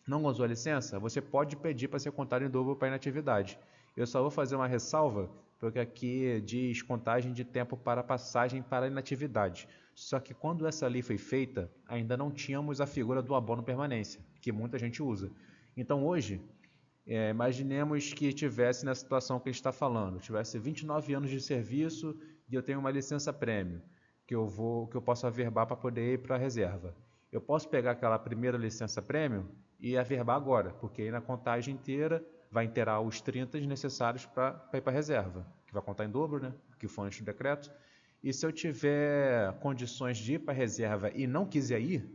Não gozou a licença? Você pode pedir para ser contado em dobro para inatividade. Eu só vou fazer uma ressalva, porque aqui diz contagem de tempo para passagem para inatividade. Só que quando essa lei foi feita, ainda não tínhamos a figura do abono permanência, que muita gente usa. Então hoje, imaginemos que estivesse na situação que a gente está falando, tivesse 29 anos de serviço e eu tenho uma licença prêmio, que eu posso averbar para poder ir para a reserva. Eu posso pegar aquela primeira licença prêmio e averbar agora, porque aí na contagem inteira vai inteirar os 30 necessários para ir para a reserva, que vai contar em dobro, né? Que foi antes do decreto. E se eu tiver condições de ir para a reserva e não quiser ir,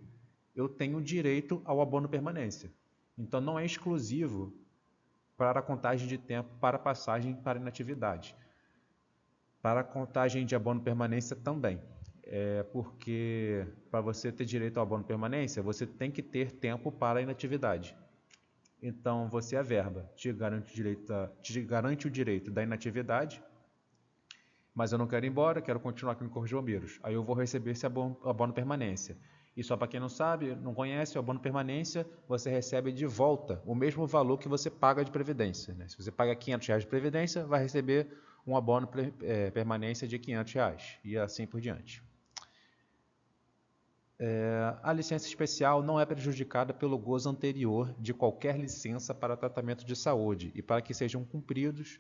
eu tenho direito ao abono permanência. Então não é exclusivo para a contagem de tempo para passagem para inatividade. Para a contagem de abono permanência também. Porque para você ter direito ao abono permanência, você tem que ter tempo para a inatividade. Então, você averba, te garante o direito da inatividade, mas eu não quero ir embora, quero continuar aqui no Corpo de Bombeiros. Aí eu vou receber esse abono permanência. E só para quem não sabe, não conhece, o abono permanência, você recebe de volta o mesmo valor que você paga de previdência. Né? Se você paga R$500 de previdência, vai receber um abono permanência de R$500 e assim por diante. A licença especial não é prejudicada pelo gozo anterior de qualquer licença para tratamento de saúde e para que sejam cumpridos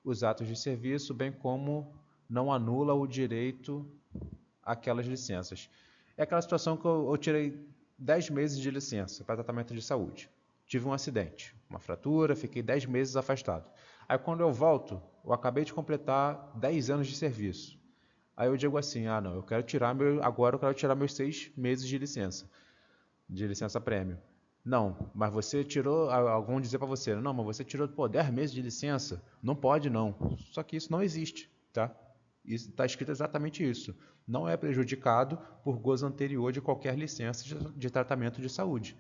os atos de serviço, bem como não anula o direito àquelas licenças. É aquela situação que eu tirei 10 meses de licença para tratamento de saúde. Tive um acidente, uma fratura, fiquei 10 meses afastado. Aí quando eu volto, eu acabei de completar 10 anos de serviço. Aí eu digo assim, não, agora eu quero tirar meus 6 meses de licença prêmio. Não, mas você tirou, algum dizer para você, não, mas você tirou 10 meses de licença, não pode não. Só que isso não existe, tá? Está escrito exatamente isso. Não é prejudicado por gozo anterior de qualquer licença de tratamento de saúde.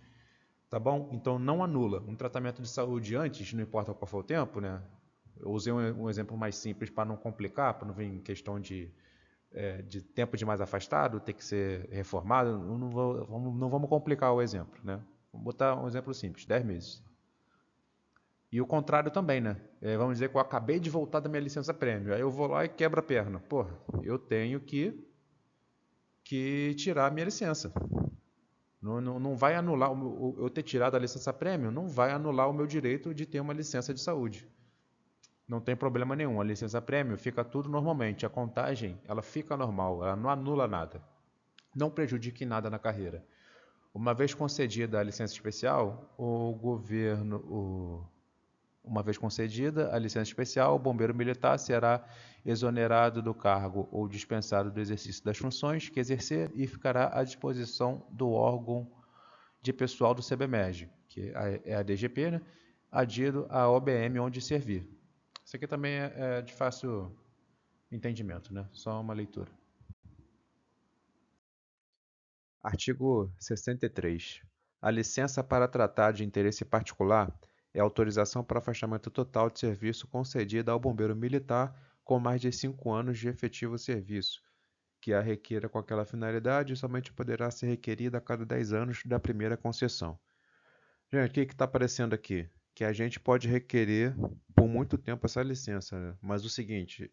Tá bom? Então não anula. Um tratamento de saúde antes, não importa qual for o tempo, né? Eu usei um exemplo mais simples para não complicar, para não vir em questão de tempo de mais afastado, ter que ser reformado. Não vamos complicar o exemplo, né? Vamos botar um exemplo simples, 10 meses. E o contrário também, né? Vamos dizer que eu acabei de voltar da minha licença prêmio, aí eu vou lá e quebro a perna. Pô, eu tenho que tirar a minha licença. Não vai anular, eu ter tirado a licença prêmio, não vai anular o meu direito de ter uma licença de saúde. Não tem problema nenhum, a licença prêmio fica tudo normalmente, a contagem ela fica normal, ela não anula nada. Não prejudique nada na carreira. Uma vez concedida a licença especial, uma vez concedida a licença especial, o bombeiro militar será exonerado do cargo ou dispensado do exercício das funções que exercer e ficará à disposição do órgão de pessoal do CBMERG, que é a DGP, né? Adido à OBM onde servir. Isso aqui também é de fácil entendimento, né? Só uma leitura. Artigo 63. A licença para tratar de interesse particular é autorização para afastamento total de serviço concedida ao bombeiro militar com mais de 5 anos de efetivo serviço, que a requeira com aquela finalidade somente poderá ser requerida a cada 10 anos da primeira concessão. Gente, o que está aparecendo aqui? Que a gente pode requerer por muito tempo essa licença, né? Mas o seguinte,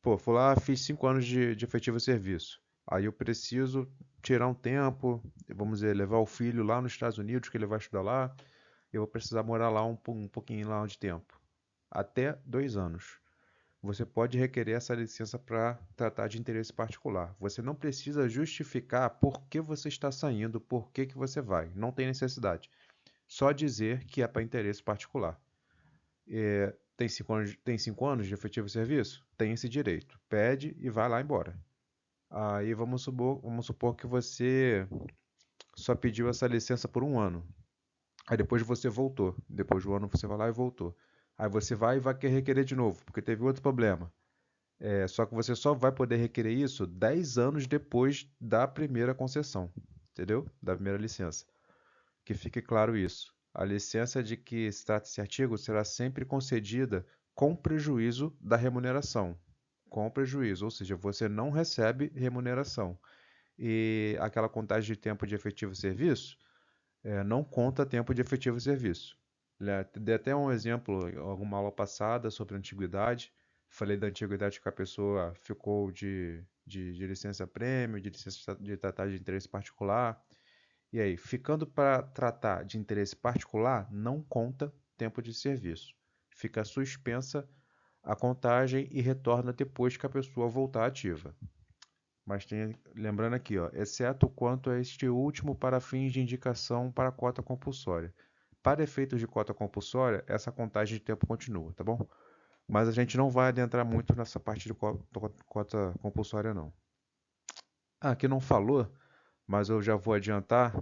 fui lá, fiz 5 anos de efetivo serviço. Aí eu preciso tirar um tempo, vamos dizer, levar o filho lá nos Estados Unidos, que ele vai estudar lá. Eu vou precisar morar lá um pouquinho lá de tempo. Até 2 anos. Você pode requerer essa licença para tratar de interesse particular. Você não precisa justificar por que você está saindo, por que você vai. Não tem necessidade. Só dizer que é para interesse particular. Tem 5 anos de efetivo serviço? Tem esse direito. Pede e vai lá embora. Aí vamos supor que você só pediu essa licença por um ano. Aí depois você voltou. Depois do ano você vai lá e voltou. Aí você vai e vai querer requerer de novo, porque teve outro problema. Só que você só vai poder requerer isso 10 anos depois da primeira concessão. Entendeu? Da primeira licença. Que fique claro isso. A licença de que se trata esse artigo será sempre concedida com prejuízo da remuneração. Com prejuízo, ou seja, você não recebe remuneração. E aquela contagem de tempo de efetivo serviço não conta tempo de efetivo serviço. Dei até um exemplo em alguma aula passada sobre antiguidade. Falei da antiguidade que a pessoa ficou de licença-prêmio, de licença de tratar de interesse particular. E aí, ficando para tratar de interesse particular, não conta tempo de serviço. Fica suspensa a contagem e retorna depois que a pessoa voltar ativa. Mas lembrando aqui, ó, exceto quanto a este último para fins de indicação para a cota compulsória. Para efeitos de cota compulsória, essa contagem de tempo continua, tá bom? Mas a gente não vai adentrar muito nessa parte de cota compulsória, não. Aqui não falou, mas eu já vou adiantar,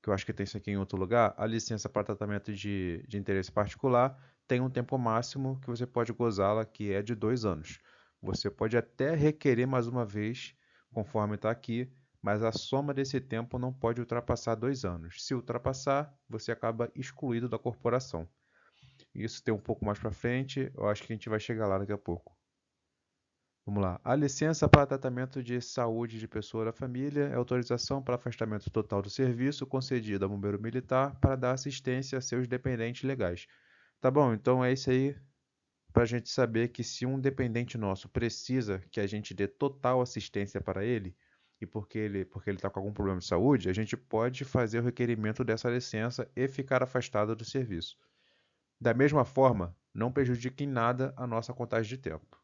que eu acho que tem isso aqui em outro lugar. A licença para tratamento de interesse particular tem um tempo máximo que você pode gozá-la, que é de 2 anos. Você pode até requerer mais uma vez, conforme está aqui, mas a soma desse tempo não pode ultrapassar 2 anos. Se ultrapassar, você acaba excluído da corporação. Isso tem um pouco mais para frente, eu acho que a gente vai chegar lá daqui a pouco. Vamos lá. A licença para tratamento de saúde de pessoa da família é autorização para afastamento total do serviço concedida ao bombeiro militar para dar assistência a seus dependentes legais. Tá bom, então é isso aí para a gente saber que se um dependente nosso precisa que a gente dê total assistência para ele, e porque ele está com algum problema de saúde, a gente pode fazer o requerimento dessa licença e ficar afastado do serviço. Da mesma forma, não prejudique em nada a nossa contagem de tempo.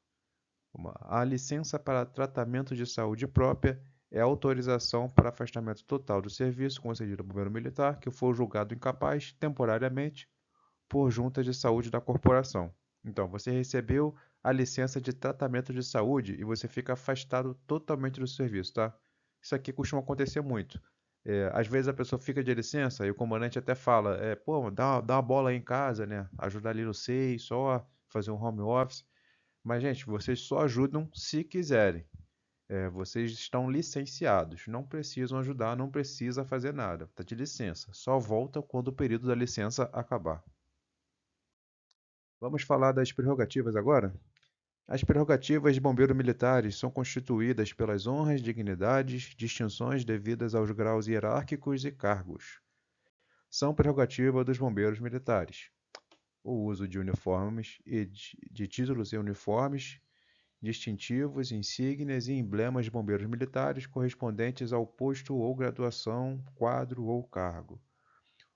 A licença para tratamento de saúde própria é a autorização para afastamento total do serviço concedido ao bombeiro militar que for julgado incapaz, temporariamente, por junta de saúde da corporação. Então, você recebeu a licença de tratamento de saúde e você fica afastado totalmente do serviço, tá? Isso aqui costuma acontecer muito. Às vezes a pessoa fica de licença e o comandante até fala, pô, dá uma bola aí em casa, né? Ajudar ali no SEI, só fazer um home office. Mas, gente, vocês só ajudam se quiserem. Vocês estão licenciados, não precisam ajudar, não precisa fazer nada. Tá de licença. Só volta quando o período da licença acabar. Vamos falar das prerrogativas agora? As prerrogativas de bombeiro militares são constituídas pelas honras, dignidades, distinções devidas aos graus hierárquicos e cargos. São prerrogativa dos bombeiros militares o uso de uniformes e de títulos e uniformes distintivos, insígnias e emblemas de bombeiros militares correspondentes ao posto ou graduação, quadro ou cargo.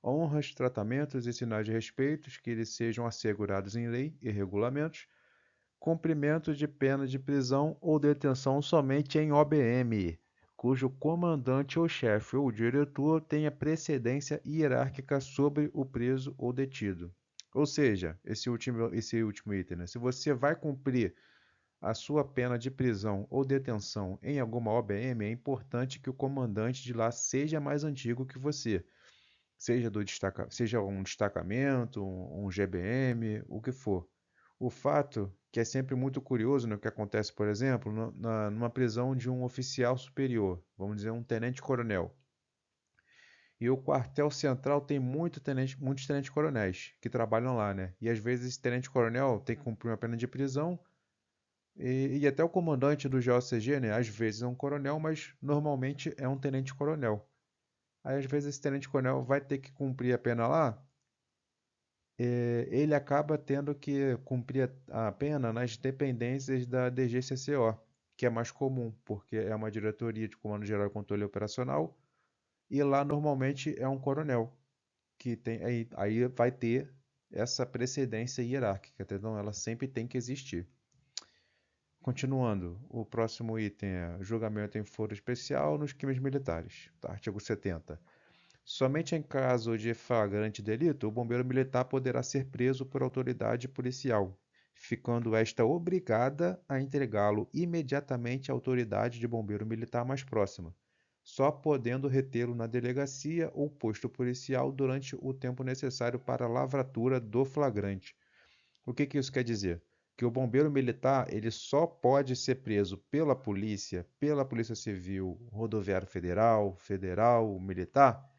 Honras, tratamentos e sinais de respeito que lhes sejam assegurados em lei e regulamentos. Cumprimento de pena de prisão ou detenção somente em OBM, cujo comandante ou chefe ou diretor tenha precedência hierárquica sobre o preso ou detido. Ou seja, esse último item, né? Se você vai cumprir a sua pena de prisão ou detenção em alguma OBM, é importante que o comandante de lá seja mais antigo que você. Seja um destacamento, um GBM, o que for. O fato que é sempre muito curioso no que acontece, por exemplo, numa prisão de um oficial superior, vamos dizer um tenente-coronel. E o quartel central tem muitos tenentes-coronéis que trabalham lá, né? E às vezes esse tenente-coronel tem que cumprir uma pena de prisão e até o comandante do GOCG, né? Às vezes é um coronel, mas normalmente é um tenente-coronel. Aí às vezes esse tenente-coronel vai ter que cumprir a pena lá, ele acaba tendo que cumprir a pena nas dependências da DGCCO, que é mais comum, porque é uma diretoria de Comando Geral e Controle Operacional, e lá normalmente é um coronel, que tem, aí vai ter essa precedência hierárquica, então ela sempre tem que existir. Continuando, o próximo item é julgamento em foro especial nos crimes militares, tá? Artigo 70. Somente em caso de flagrante delito, o bombeiro militar poderá ser preso por autoridade policial, ficando esta obrigada a entregá-lo imediatamente à autoridade de bombeiro militar mais próxima, só podendo retê-lo na delegacia ou posto policial durante o tempo necessário para a lavratura do flagrante. O que isso quer dizer? Que o bombeiro militar ele só pode ser preso pela Polícia Civil, Rodoviário Federal, Federal, Militar,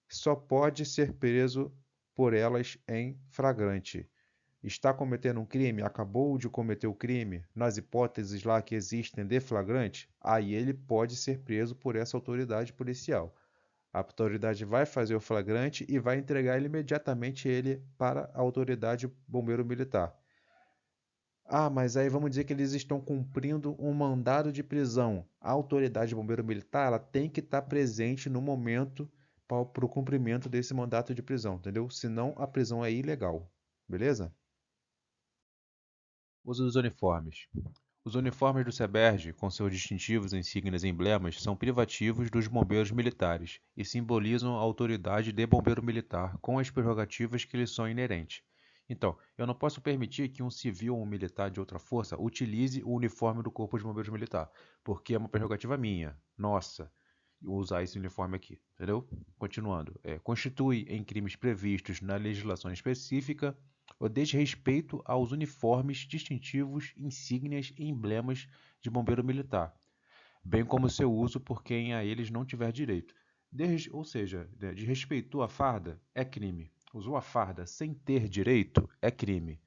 só pode ser preso por elas em flagrante. Está cometendo um crime, acabou de cometer o crime, nas hipóteses lá que existem de flagrante, aí ele pode ser preso por essa autoridade policial. A autoridade vai fazer o flagrante e vai entregar imediatamente ele para a autoridade bombeiro militar. Ah, mas aí vamos dizer que eles estão cumprindo um mandado de prisão. A autoridade bombeiro militar ela tem que estar presente no momento para o cumprimento desse mandato de prisão, entendeu? Senão a prisão é ilegal. Beleza? Uso dos uniformes. Os uniformes do SEBERG, com seus distintivos, insígnias e emblemas, são privativos dos bombeiros militares e simbolizam a autoridade de bombeiro militar com as prerrogativas que lhes são inerentes. Então, eu não posso permitir que um civil ou um militar de outra força utilize o uniforme do Corpo de Bombeiros Militar, porque é uma prerrogativa minha, nossa, usar esse uniforme aqui, entendeu? Continuando, constitui em crimes previstos na legislação específica o desrespeito aos uniformes distintivos, insígnias e emblemas de bombeiro militar, bem como seu uso por quem a eles não tiver direito. Ou seja, desrespeitou a farda é crime. Usou a farda sem ter direito é crime.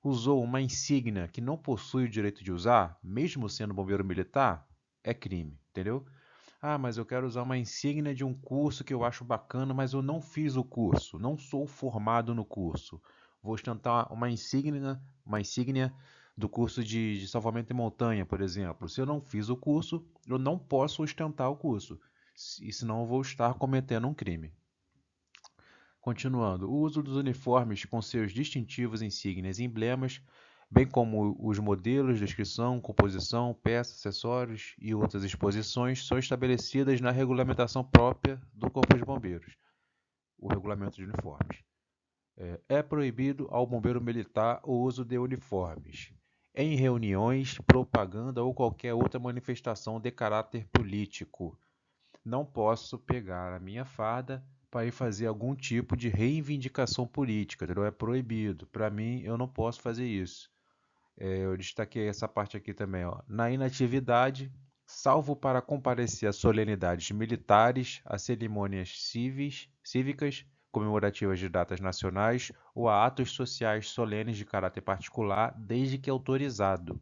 Usou uma insígnia que não possui o direito de usar, mesmo sendo bombeiro militar, é crime, entendeu? Ah, mas eu quero usar uma insígnia de um curso que eu acho bacana, mas eu não fiz o curso, não sou formado no curso. Vou ostentar uma insígnia do curso de salvamento em montanha, por exemplo. Se eu não fiz o curso, eu não posso ostentar o curso, e senão eu vou estar cometendo um crime. Continuando, o uso dos uniformes com seus distintivos, insígnias e emblemas, bem como os modelos, descrição, composição, peças, acessórios e outras exposições, são estabelecidas na regulamentação própria do Corpo de Bombeiros, o regulamento de uniformes. É proibido ao bombeiro militar o uso de uniformes em reuniões, propaganda ou qualquer outra manifestação de caráter político. Não posso pegar a minha farda para ir fazer algum tipo de reivindicação política, entendeu? É proibido. Para mim, eu não posso fazer isso. Eu destaquei essa parte aqui também, ó. Na inatividade, salvo para comparecer a solenidades militares, a cerimônias cívicas, comemorativas de datas nacionais ou a atos sociais solenes de caráter particular, desde que autorizado.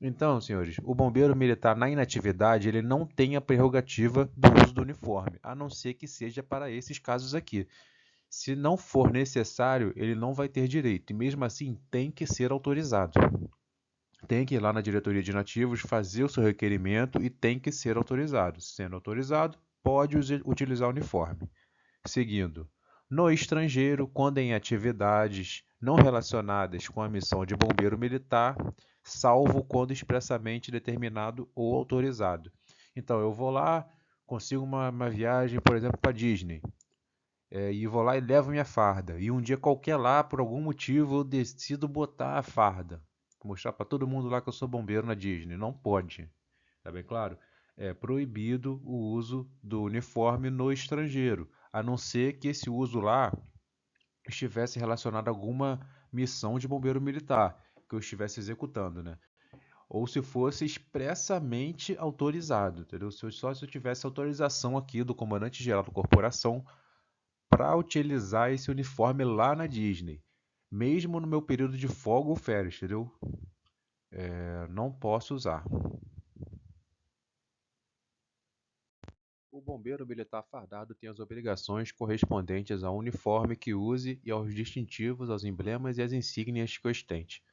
Então, senhores, o bombeiro militar na inatividade, ele não tem a prerrogativa do uso do uniforme, a não ser que seja para esses casos aqui. Se não for necessário, ele não vai ter direito, e mesmo assim tem que ser autorizado. Tem que ir lá na diretoria de nativos, fazer o seu requerimento e tem que ser autorizado. Sendo autorizado, pode utilizar o uniforme. Seguindo, no estrangeiro, quando em atividades não relacionadas com a missão de bombeiro militar, salvo quando expressamente determinado ou autorizado. Então, eu vou lá, consigo uma viagem, por exemplo, para Disney, e vou lá e levo minha farda. E um dia qualquer lá, por algum motivo, eu decido botar a farda. Mostrar para todo mundo lá que eu sou bombeiro na Disney. Não pode. Tá bem claro? É proibido o uso do uniforme no estrangeiro, a não ser que esse uso lá estivesse relacionado a alguma missão de bombeiro militar que eu estivesse executando, né? Ou se fosse expressamente autorizado, entendeu? Só se eu tivesse autorização aqui do comandante-geral da corporação para utilizar esse uniforme lá na Disney, mesmo no meu período de folga ou férias, entendeu? Não posso usar. O bombeiro militar fardado tem as obrigações correspondentes ao uniforme que use e aos distintivos, aos emblemas e às insígnias que ostente.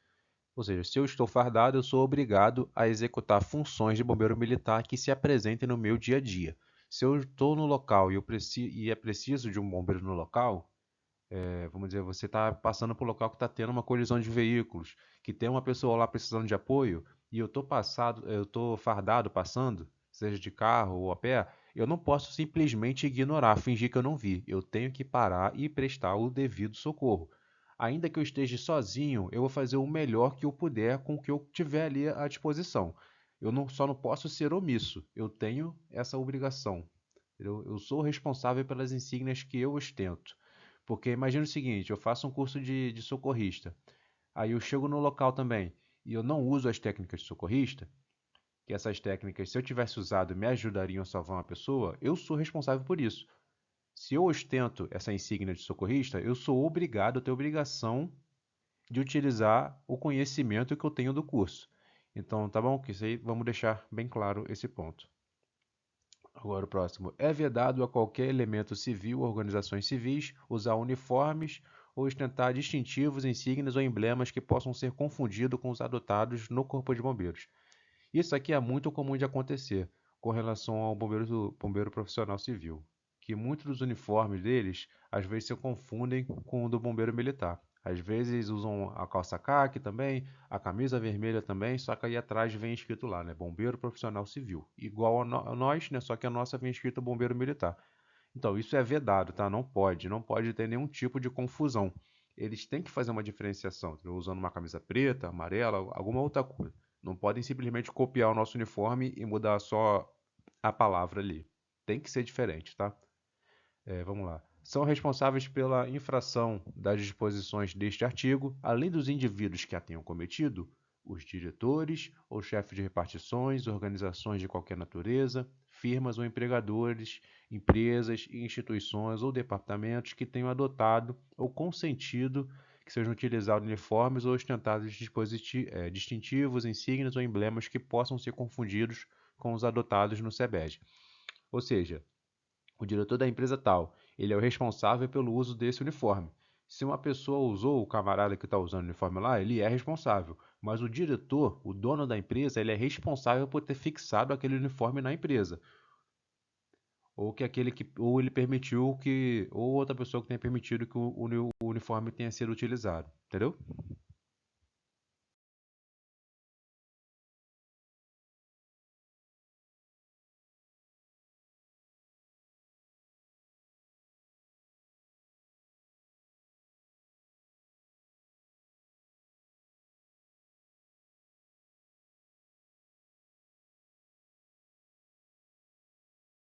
Ou seja, se eu estou fardado, eu sou obrigado a executar funções de bombeiro militar que se apresentem no meu dia a dia. Se eu estou no local e é preciso de um bombeiro no local, vamos dizer, você está passando por um local que está tendo uma colisão de veículos, que tem uma pessoa lá precisando de apoio, e eu estou fardado passando, seja de carro ou a pé, Eu não posso simplesmente ignorar, fingir que eu não vi. Eu tenho que parar e prestar o devido socorro. Ainda que eu esteja sozinho, eu vou fazer o melhor que eu puder com o que eu tiver ali à disposição. Só não posso ser omisso. Eu tenho essa obrigação. Entendeu? Eu sou responsável pelas insígnias que eu ostento. Porque imagina o seguinte, eu faço um curso de socorrista. Aí eu chego no local também e eu não uso as técnicas de socorrista, que essas técnicas, se eu tivesse usado, me ajudariam a salvar uma pessoa, eu sou responsável por isso. Se eu ostento essa insígnia de socorrista, eu sou obrigado, eu tenho obrigação de utilizar o conhecimento que eu tenho do curso. Então, tá bom? Que isso aí, vamos deixar bem claro esse ponto. Agora o próximo. É vedado a qualquer elemento civil ou organizações civis usar uniformes ou ostentar distintivos, insígnias ou emblemas que possam ser confundidos com os adotados no Corpo de Bombeiros. Isso aqui é muito comum de acontecer com relação ao bombeiro profissional civil, que muitos dos uniformes deles às vezes se confundem com o do bombeiro militar. Às vezes usam a calça caqui também, a camisa vermelha também, só que aí atrás vem escrito lá, né, bombeiro profissional civil, igual a nós, né, só que a nossa vem escrito bombeiro militar. Então, isso é vedado, tá? Não pode ter nenhum tipo de confusão. Eles têm que fazer uma diferenciação, entendeu? Usando uma camisa preta, amarela, alguma outra cor. Não podem simplesmente copiar o nosso uniforme e mudar só a palavra ali. Tem que ser diferente, tá? Vamos lá. São responsáveis pela infração das disposições deste artigo, além dos indivíduos que a tenham cometido, os diretores ou chefes de repartições, organizações de qualquer natureza, firmas ou empregadores, empresas, instituições ou departamentos que tenham adotado ou consentido que sejam utilizados uniformes ou ostentados distintivos, insígnias ou emblemas que possam ser confundidos com os adotados no SEBED. Ou seja, o diretor da empresa tal, ele é o responsável pelo uso desse uniforme. Se uma pessoa usou, o camarada que está usando o uniforme lá, ele é responsável. Mas o diretor, o dono da empresa, ele é responsável por ter fixado aquele uniforme na empresa. Ou ele permitiu que, ou outra pessoa que tenha permitido que o uniforme tenha sido utilizado. Entendeu?